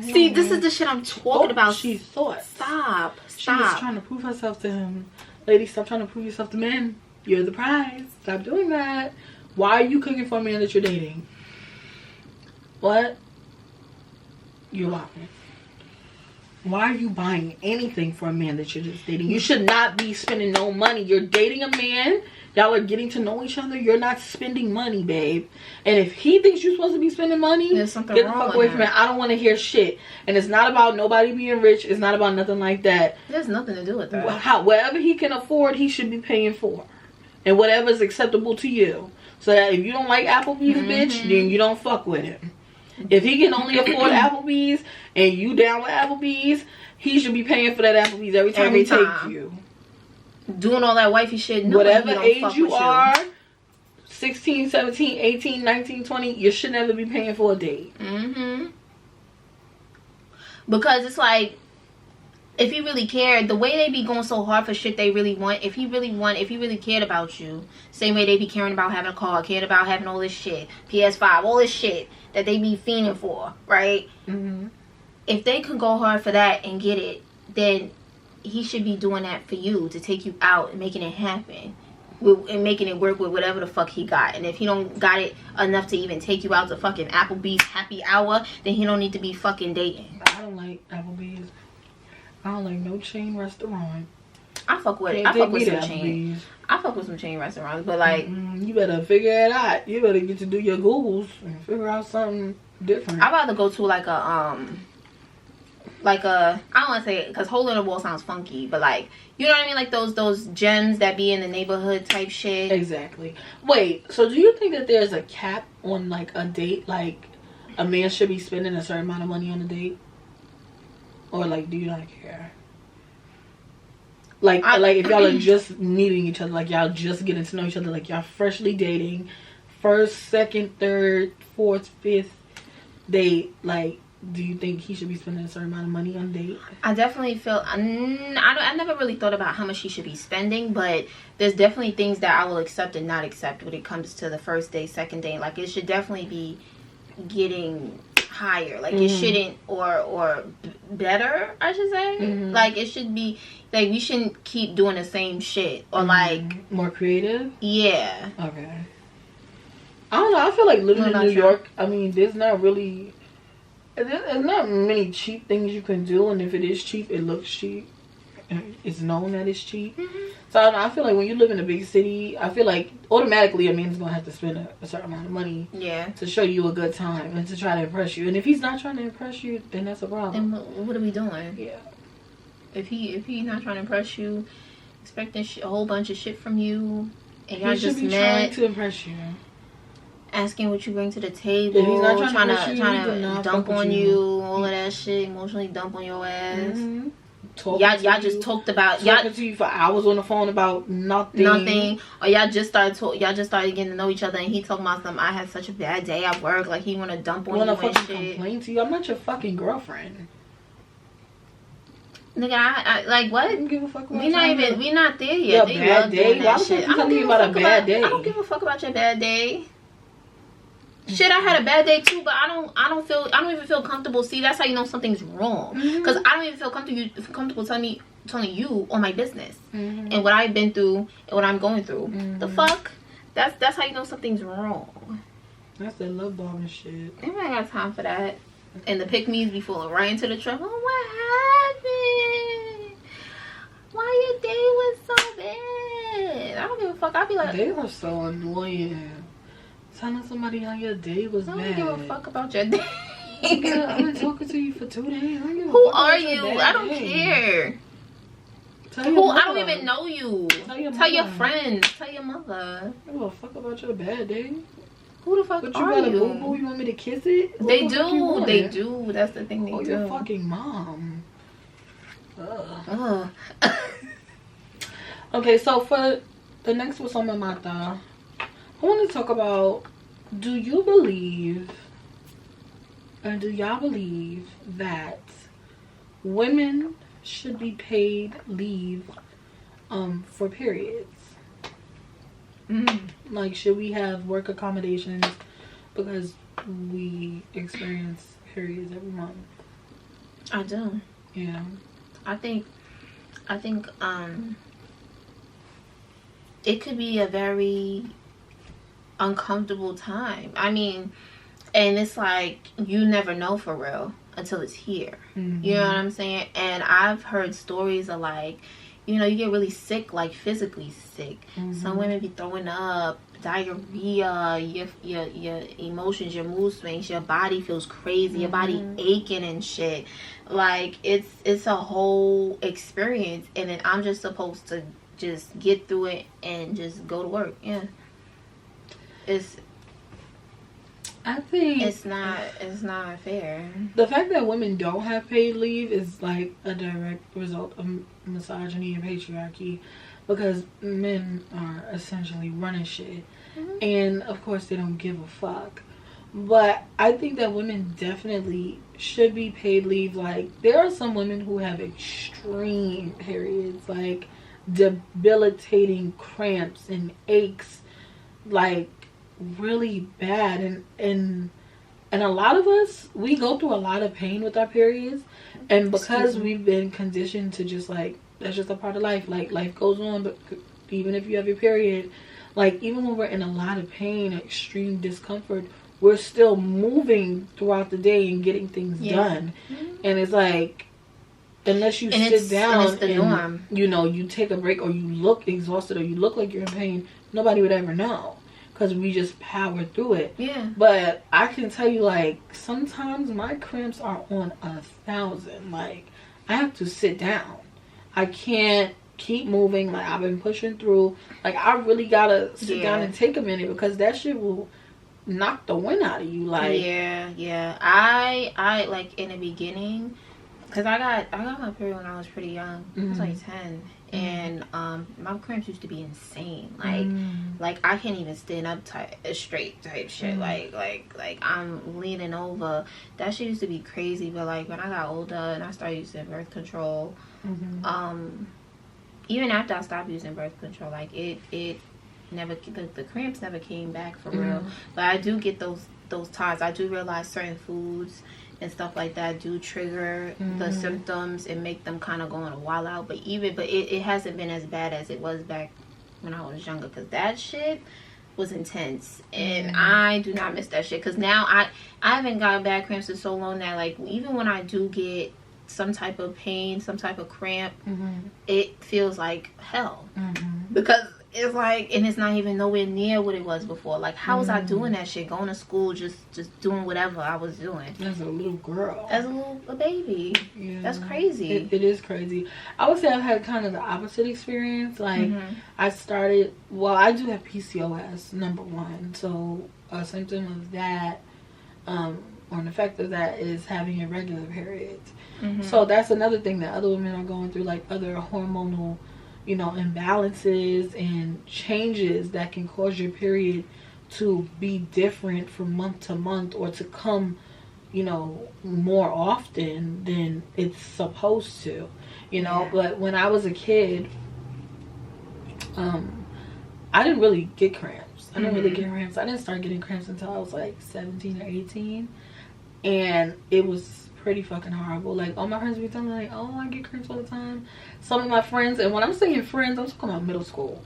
See, this is the shit I'm talking about. She thought. Stop. She was trying to prove herself to him. Lady, stop trying to prove yourself to men. You're the prize. Stop doing that. Why are you cooking for a man that you're dating? What? You're lying. Why are you buying anything for a man that you're just dating? You should not be spending no money. You're dating a man. Y'all are getting to know each other. You're not spending money, babe. And if he thinks you're supposed to be spending money, there's something get the wrong fuck with away him. from it. I don't want to hear shit. And it's not about nobody being rich. It's not about nothing like that. There's nothing to do with that. Whatever he can afford, he should be paying for. And whatever is acceptable to you. So that if you don't like Applebee's, bitch, then you don't fuck with him. If he can only afford Applebee's and you down with Applebee's, he should be paying for that Applebee's every time he takes you. Doing all that wifey shit. Whatever age you are, 16, 17, 18, 19, 20, you should never be paying for a date. Because it's like, if he really cared, the way they be going so hard for shit they really want, if he really cared about you, same way they be caring about having a car, cared about having all this shit, PS5, all this shit that they be fiending for, right? If they could go hard for that and get it, then he should be doing that for you, to take you out and making it happen. And making it work with whatever the fuck he got. And if he don't got it enough to even take you out to fucking Applebee's happy hour, then he don't need to be fucking dating. I don't like Applebee's. I don't like no chain restaurant. I fuck with it. I fuck with some chain. I fuck with some chain restaurants, but like, you better figure it out. You better get to do your Googles and figure out something different. I'd rather go to like a I don't want to say it because hole in the wall sounds funky, but like, you know what I mean, like those gems that be in the neighborhood type shit. Exactly. Wait, so do you think that there's a cap on like a date, like a man should be spending a certain amount of money on a date, or like do you not care? Like if y'all are just meeting each other, like y'all just getting to know each other, like y'all freshly dating, first, second, third, fourth, fifth date, like, do you think he should be spending a certain amount of money on a date? I definitely feel, I never really thought about how much he should be spending, but there's definitely things that I will accept and not accept when it comes to the first date, second date. Like, it should definitely be getting higher. Like, it shouldn't, or better, I should say. Like, it should be, like, we shouldn't keep doing the same shit. Or, like, more creative? Yeah. Okay. I don't know. I feel like living in New York, I mean, there's not many cheap things you can do, and if it is cheap, it looks cheap. It's known that it's cheap. So I feel like when you live in a big city, I feel like automatically a man's gonna have to spend a certain amount of money to show you a good time and to try to impress you. And if he's not trying to impress you, then that's a problem. Then what are we doing? Yeah. If he's not trying to impress you, expecting a whole bunch of shit from you, and y'all just trying to impress you. Asking what you bring to the table, if he's not trying to dump on you, all of that shit, emotionally dump on your ass. Y'all just talked about talking to you for hours on the phone about nothing. Or y'all just started getting to know each other, and he talking about something. I had such a bad day at work, like he want to dump on you and shit. Complain to you? I'm not your fucking girlfriend. Nigga, I like what? I don't give a fuck about we not there yet. Your bad day? Why the fuck you telling me about a bad day? I don't give a fuck about your bad day. Shit, I had a bad day too, but I don't even feel comfortable. See, that's how you know something's wrong. Because I don't even feel comfortable telling you all my business and what I've been through and what I'm going through. The fuck? That's how you know something's wrong. That's that love bombing shit. Anybody got time for that? And the pick-me's be falling right into the truck. Oh, what happened? Why your day was so bad? I don't give a fuck. I'll be like... They are so annoying. Telling somebody how your day was bad. I don't give a fuck about your day. I've been talking to you for 2 days. Who are you? I don't care. Tell your mother. I don't even know you. Tell your friends. Tell your mother. I don't give a fuck about your bad day. Who the fuck but are you? You got a boo-boo? You want me to kiss it? They do. They do. That's the thing they do. Your fucking mom. Ugh. Okay, so for the next What's on My Mata, I want to talk about, do you believe, and do y'all believe that women should be paid leave for periods? Like, should we have work accommodations because we experience periods every month? I do. Yeah. I think it could be a very uncomfortable time. I mean, and it's like you never know for real until it's here. You know what I'm saying? And I've heard stories of like, you know, you get really sick, like physically sick. Some women be throwing up, diarrhea, your emotions, your mood swings, your body feels crazy, your body aching and shit. Like it's a whole experience, and then I'm just supposed to just get through it and just go to work. Yeah. I think it's not fair. The fact that women don't have paid leave is like a direct result of misogyny and patriarchy, because men are essentially running shit, and of course they don't give a fuck. But I think that women definitely should be paid leave. Like, there are some women who have extreme periods, like debilitating cramps and aches, like really bad, and a lot of us, we go through a lot of pain with our periods, and because we've been conditioned to just like, that's just a part of life, like life goes on. But even if you have your period, like even when we're in a lot of pain, extreme discomfort, we're still moving throughout the day and getting things done. And it's like, unless you sit down and you know, you take a break, or you look exhausted, or you look like you're in pain, nobody would ever know, because we just power through it. But I can tell you, like, sometimes my cramps are on 1,000. Like, I have to sit down. I can't keep moving. Like, I've been pushing through. Like, I really gotta sit down and take a minute, because that shit will knock the wind out of you. Like, I like in the beginning, because I got my period when I was pretty young. I was like 10. And my cramps used to be insane. Like I can't even stand up straight type shit. Like I'm leaning over. That shit used to be crazy. But like when I got older and I started using birth control, even after I stopped using birth control, like it never, the cramps never came back for real. But I do get those times. I do realize certain foods and stuff like that do trigger the symptoms and make them kind of go on a while out. But it hasn't been as bad as it was back when I was younger, because that shit was intense, and I do not miss that shit. Because now I haven't gotten bad cramps in so long that, like, even when I do get some type of pain, some type of cramp, it feels like hell, because it's like, and it's not even nowhere near what it was before. Like, how was I doing that shit? Going to school, just doing whatever I was doing. As a little girl. As a baby. Yeah. That's crazy. It is crazy. I would say I've had kind of the opposite experience. Like, I started, well, I do have PCOS, number one. So, a symptom of that, or an effect of that, is having irregular periods. So, that's another thing that other women are going through, like other hormonal, you know, imbalances and changes that can cause your period to be different from month to month, or to come, you know, more often than it's supposed to, you know. But when I was a kid, I didn't really get cramps. I didn't start getting cramps until I was like 17 or 18, and it was pretty fucking horrible. Like, all my friends be telling me, like, oh, I get cramps all the time. Some of my friends, and when I'm saying friends, I'm talking about middle school.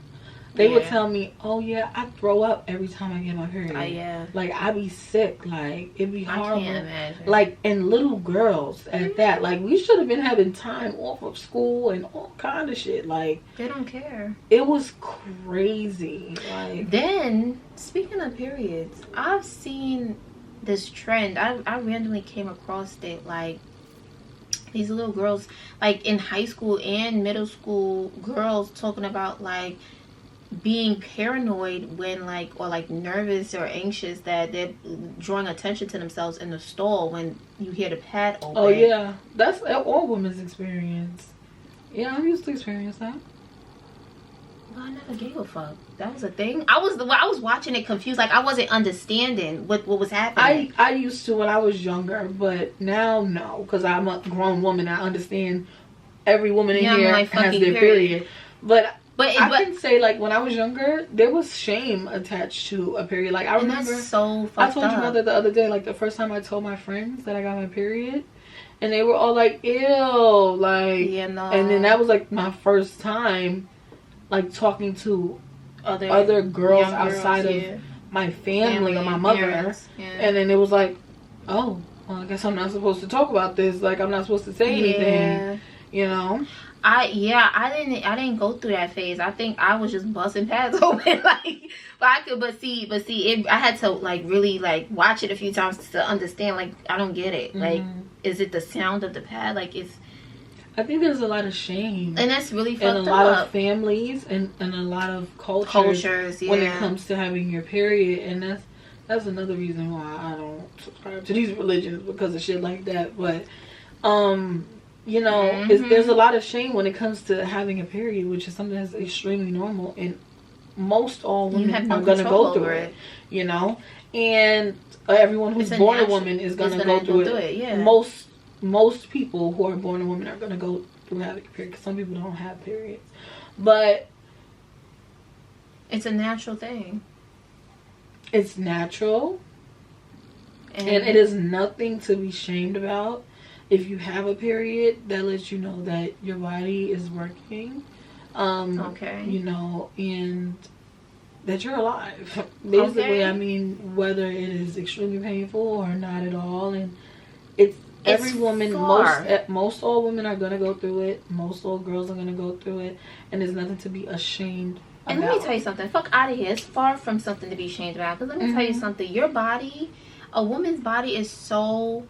They would tell me, "Oh yeah, I throw up every time I get my period. Yeah. Like I be sick. Like it'd be horrible. I can't imagine. Like, and little girls at that. Like we should have been having time off of school and all kind of shit. Like they don't care. It was crazy. Like then, speaking of periods, I've seen this trend. I randomly came across it. Like these little girls, like in high school and middle school, girls talking about like being paranoid when or nervous or anxious that they're drawing attention to themselves in the stall when you hear the pad open. Oh yeah, that's all women's experience. Yeah, I used to experience that. Well, I never gave a fuck. That was a thing. I was watching it confused. Like I wasn't understanding what was happening. I used to when I was younger, but now no, because I'm a grown woman. I understand every woman in here has their period. But I can say, like, when I was younger, there was shame attached to a period. Like, I remember, that's so fucked I told your mother the other day, like, the first time I told my friends that I got my period, and they were all like, ew, like, yeah, no. And then that was, like, my first time, like, talking to other girls outside of my family or my mother. And then it was like, oh, well, I guess I'm not supposed to talk about this. Like, I'm not supposed to say anything, you know? I didn't go through that phase. I think I was just busting pads open, like, but see, I had to like really like watch it a few times to understand. Like, I don't get it. Like, is it the sound of the pad? Like, I think there's a lot of shame, and that's really fucked up. In a lot of families and a lot of cultures when it comes to having your period, and that's another reason why I don't subscribe to these religions, because of shit like that. But you know, there's a lot of shame when it comes to having a period, which is something that's extremely normal, and most all women are going to go through it, you know, and everyone who's born a woman is going to go through it. Yeah. Most people who are born a woman are going to go through having a period, because some people don't have periods, but it's a natural thing. It's natural, and it is nothing to be shamed about. If you have a period, that lets you know that your body is working, you know, and that you're alive. Basically, I mean, whether it is extremely painful or not at all, and it's every woman, most all women are gonna go through it. Most all girls are gonna go through it, and there's nothing to be ashamed about. And let me tell you something. Fuck out of here. It's far from something to be ashamed about. Because let me tell you something. Your body, a woman's body, is so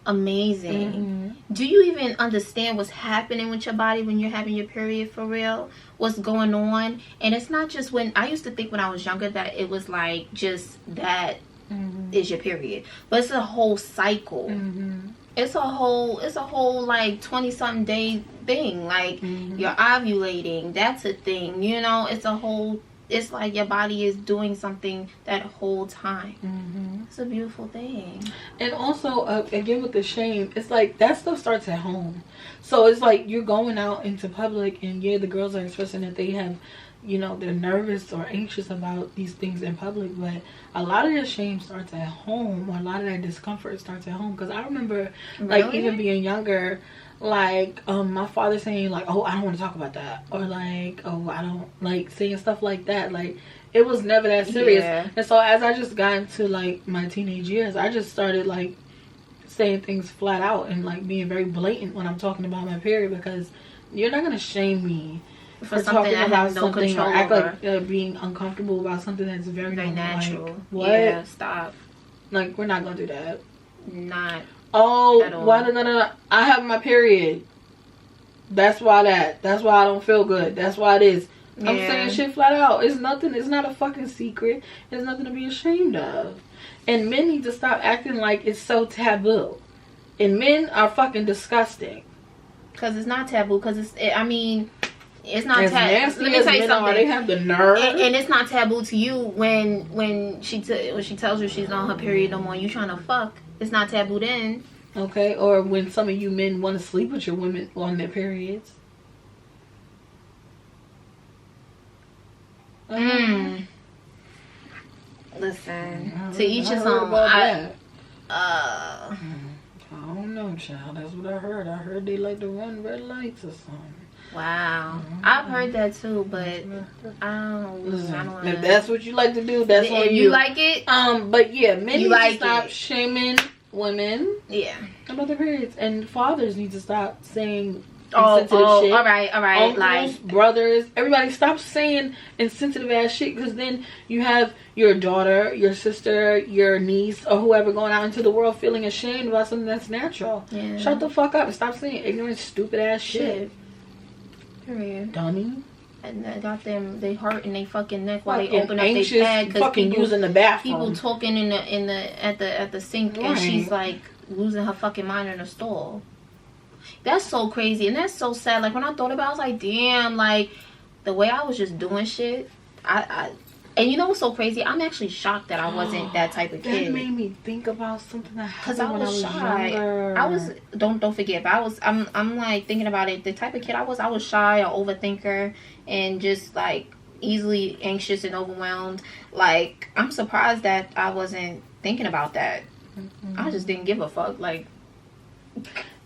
amazing. Do you even understand what's happening with your body when you're having your period, for real? What's going on? And it's not just when I used to think when I was younger that it was like just that is your period, but it's a whole cycle. It's a whole like 20-something day thing. Like you're ovulating, that's a thing, you know. It's like your body is doing something that whole time. It's a beautiful thing. And also, again, with the shame, it's like that stuff starts at home. So it's like you're going out into public, and the girls are expressing that they have, you know, they're nervous or anxious about these things in public. But a lot of their shame starts at home, or a lot of that discomfort starts at home. Because I remember, like, even being younger, like my father saying like, oh, I don't want to talk about that, or like, oh, I don't like saying stuff like that. Like, it was never that serious. And so as I just got into like my teenage years, I just started like saying things flat out and like being very blatant when I'm talking about my period, because you're not gonna shame me for talking about something or act like being uncomfortable about something that's very natural. Like, what? Yeah, stop. Like, we're not gonna do that. Not. Oh, no. I have my period. That's why I don't feel good. That's why it is. I'm saying shit flat out. It's nothing. It's not a fucking secret. There's nothing to be ashamed of. And men need to stop acting like it's so taboo. And men are fucking disgusting. Because it's not taboo. Because it's not taboo. Let me tell you something. They have the nerve. And it's not taboo to you when she tells you she's on her period no more. You trying to fuck. It's not taboo then. Okay, or when some of you men want to sleep with your women on their periods. Listen, to each his own. I don't know, child. That's what I heard. I heard they like to run red lights or something. Wow. I've heard that too, but I don't if that's what you like to do, that's on you. You like it? But yeah, men need to stop it. shaming women. Yeah. About their periods, and fathers need to stop saying insensitive shit. All right. Uncles, like brothers, everybody stop saying insensitive ass shit, because then you have your daughter, your sister, your niece, or whoever going out into the world feeling ashamed about something that's natural. Yeah. Shut the fuck up and stop saying ignorant, stupid ass shit. Period. Dummy. And that got them, they hurt in their fucking neck while they open up their bag, fucking using the bathroom. People talking at the sink, right. And she's like losing her fucking mind in the stall. That's so crazy, and that's so sad. Like when I thought about it, I was like, damn, like the way I was just doing shit. And you know what's so crazy? I'm actually shocked that I wasn't that type of kid. That made me think about something that happened when I was shy. Younger. I was don't forget. But I'm like thinking about it. The type of kid I was shy, an overthinker, and just like easily anxious and overwhelmed. Like I'm surprised that I wasn't thinking about that. Mm-hmm. I just didn't give a fuck. Like.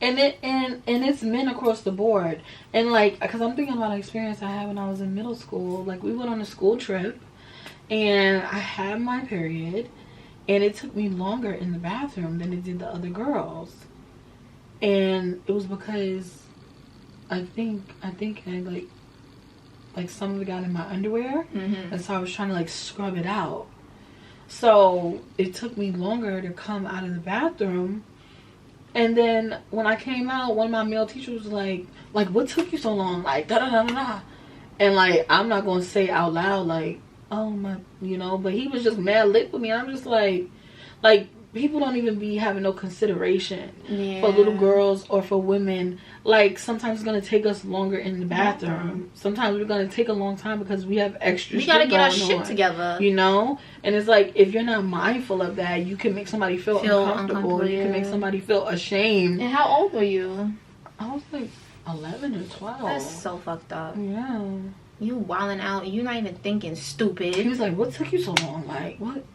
And it's men across the board. And like, because I'm thinking about an experience I had when I was in middle school. Like we went on a school trip, and I had my period, and it took me longer in the bathroom than it did the other girls. And it was because I think I had like some of it got in my underwear, mm-hmm. and so I was trying to like scrub it out. So it took me longer to come out of the bathroom. And then when I came out, one of my male teachers was like, what took you so long? Like, da-da-da-da-da. And, like, I'm not going to say out loud, like, oh, my, you know. But he was just mad lit with me. And I'm just like, people don't even be having no consideration for little girls or for women. Like, sometimes it's going to take us longer in the bathroom. Sometimes we're going to take a long time because we have extra shit. We got to get our shit together. You know? And it's like, if you're not mindful of that, you can make somebody feel uncomfortable. You can make somebody feel ashamed. And how old were you? I was like 11 or 12. That's so fucked up. Yeah. You wilding out and you're not even thinking, stupid. He was like, what took you so long? Like, what?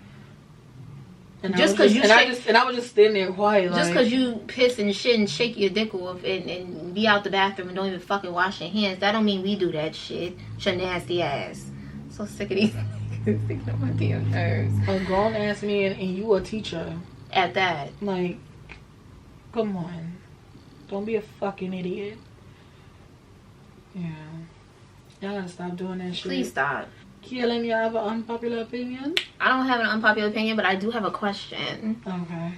And just because I was just standing there quiet. Just because you piss and shit and shake your dick off and be out the bathroom and don't even fucking wash your hands, that don't mean we do that shit. Your nasty ass. So sick of these niggas thinking on my damn nerves. A grown ass man and you a teacher. At that. Like, come on. Don't be a fucking idiot. Yeah. Y'all gotta stop doing that shit. Please stop. Keelan, you have an unpopular opinion? I don't have an unpopular opinion, but I do have a question. Okay.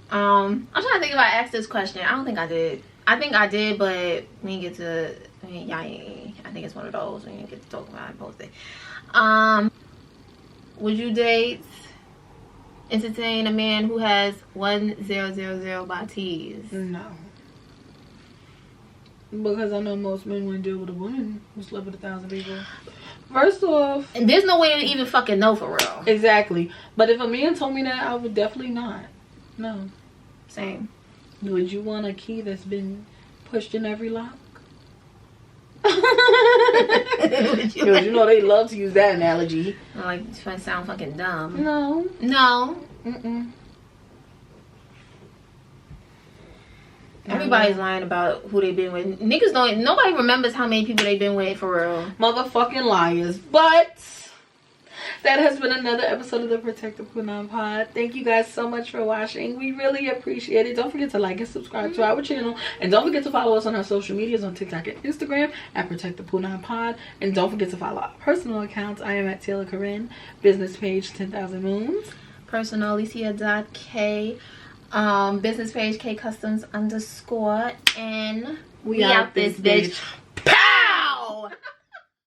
I'm trying to think if I asked this question. I don't think I did. I think I did, but we didn't get to. I think it's one of those we didn't get to talk about and post it. Would you entertain a man who has 1000 bodies? No. Because I know most men wouldn't deal with a woman who slept with 1,000 people. First off, and there's no way to even fucking know for real. Exactly. But if a man told me that, I would definitely not. No. Same. Would you want a key that's been pushed in every lock? Because you know they love to use that analogy. Like, it's gonna sound fucking dumb. No. Mm-mm. Everybody's lying about who they've been with. Niggas don't. Nobody remembers how many people they've been with for real. Motherfucking liars. But that has been another episode of the Protect the PUNAN Pod. Thank you guys so much for watching. We really appreciate it. Don't forget to like and subscribe to our channel. And don't forget to follow us on our social medias on TikTok and Instagram at Protect the PUNAN Pod. And don't forget to follow our personal accounts. I am at Taylor Corinne. Business page 10,000 Moons. Personal Alicia.K. Business page K Customs _ and we out this bitch.